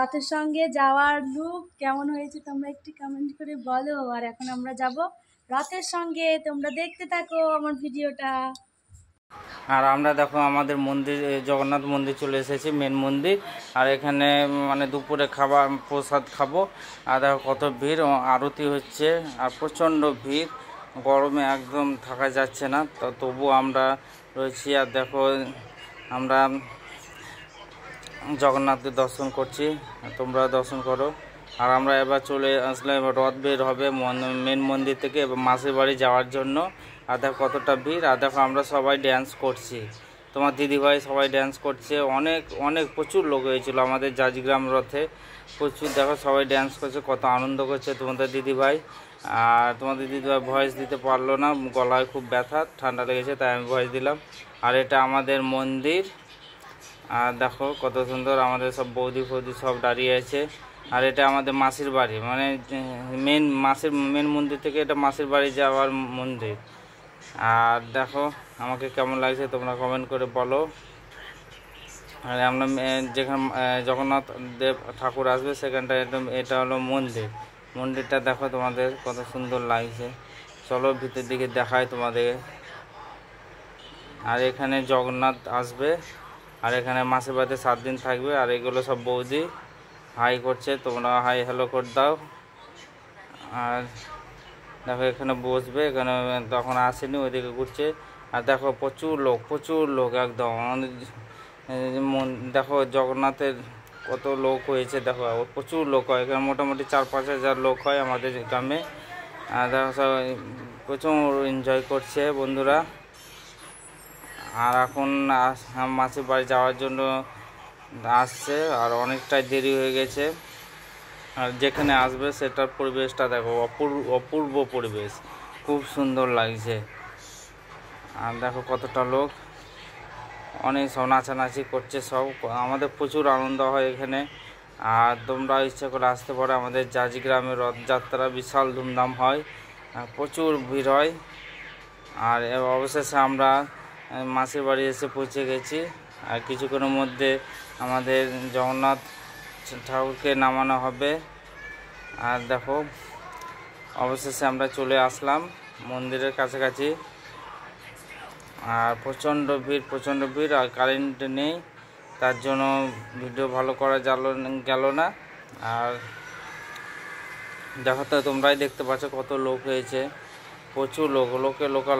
রথের সঙ্গে যাওয়ার লুক কেমন হয়েছে তোমরা একটু কমেন্ট করে বলো। আর এখন আমরা যাব রথের সঙ্গে, তোমরা দেখতে থাকো আমার ভিডিওটা। আর আমরা দেখো আমাদের মন্দির জগন্নাথ মন্দির চলে এসেছি, মেন মন্দির। আর এখানে মানে দুপুরে খাবার প্রসাদ খাবো। আর দেখো কত ভিড়, আরতি হচ্ছে আর প্রচণ্ড ভিড়, গরমে একদম থাকা যাচ্ছে না। তো তবু আমরা রয়েছি। আর দেখো আমরা জগন্নাথের দর্শন করছি, তোমরা দর্শন করো। আর আমরা এবার চলে আসলাম, এবার রথ বের হবে মেন মন্দির থেকে এবার মাসির বাড়ি যাওয়ার জন্য। আর দেখো কতটা ভিড়। আর দেখো আমরা সবাই ড্যান্স করছি, তোমার দিদিভাই সবাই ড্যান্স করছে। অনেক অনেক প্রচুর লোক হয়েছিল আমাদের জাজগ্রাম রথে, প্রচুর। দেখো সবাই ড্যান্স করছে, কত আনন্দ করছে তোমাদের দিদিভাই। আর তোমাদের দিদিভাই ভয়েস দিতে পারলো না, গলায় খুব ব্যথা, ঠান্ডা লেগেছে, তাই আমি ভয়েস দিলাম। আর এটা আমাদের মন্দির। আর দেখো কত সুন্দর, আমাদের সব বৌদি ফৌদি সব দাঁড়িয়ে আছে। আর এটা আমাদের মাসির বাড়ি, মানে মেন মন্দির থেকে এটা মাসির বাড়ি যাওয়ার মন্দির। আর দেখো আমাকে কেমন লাগছে তোমরা কমেন্ট করে বলো। আর আমরা যেখানে জগন্নাথ দেব ঠাকুর আসবে সেখানটা এটা হলো মন্দির। মন্দিরটা দেখো তোমাদের কত সুন্দর লাগছে। চলো ভিতর দিকে দেখায় তোমাদের। আর এখানে জগন্নাথ আসবে, আর এখানে মাসির বাড়িতে 7 দিন থাকবে। আর এগুলো সব বৌদি হাই করছে, তোমরা হাই হ্যালো করে দাও। আর দেখো এখানে বসবে, এখানে তখন আসেনি, ওইদিকে ঘুরছে। আর দেখো প্রচুর লোক একদম। দেখো জগন্নাথের কত লোক হয়েছে, দেখো প্রচুর লোক হয় এখানে, মোটামুটি 4-5 হাজার লোক হয় আমাদের গ্রামে। আর দেখো সব প্রচুর এনজয় করছে বন্ধুরা। আর এখন মাসির বাড়ি যাওয়ার জন্য আসছে, আর অনেকটাই দেরি হয়ে গেছে। আর যেখানে আসবে সেটার পরিবেশটা দেখো, অপূর্ব পরিবেশ, খুব সুন্দর লাগছে। আর দেখো কতটা লোক, অনেক সব নাচানাচি করছে সব, আমাদের প্রচুর আনন্দ হয় এখানে। আর তোমরা ইচ্ছা করে আসতে পারো, আমাদের জাজগ্রামের রথযাত্রা বিশাল ধুমধাম হয়, প্রচুর ভিড় হয়। আর অবশেষে আমরা মাসির বাড়ি এসে পৌঁছে গেছি। আর কিছুক্ষণের মধ্যে আমাদের জগন্নাথ ঠাকুরকে নামানো হবে। আর দেখো অবশেষে আমরা চলে আসলাম মন্দিরের কাছাকাছি। আর প্রচণ্ড ভিড়, আর কারেন্ট নেই, তার জন্য ভিডিও ভালো করা গেল না। আর দেখো তো তোমরাই দেখতে পাচ্ছ কত লোক হয়েছে, প্রচুর লোকে লোকাল।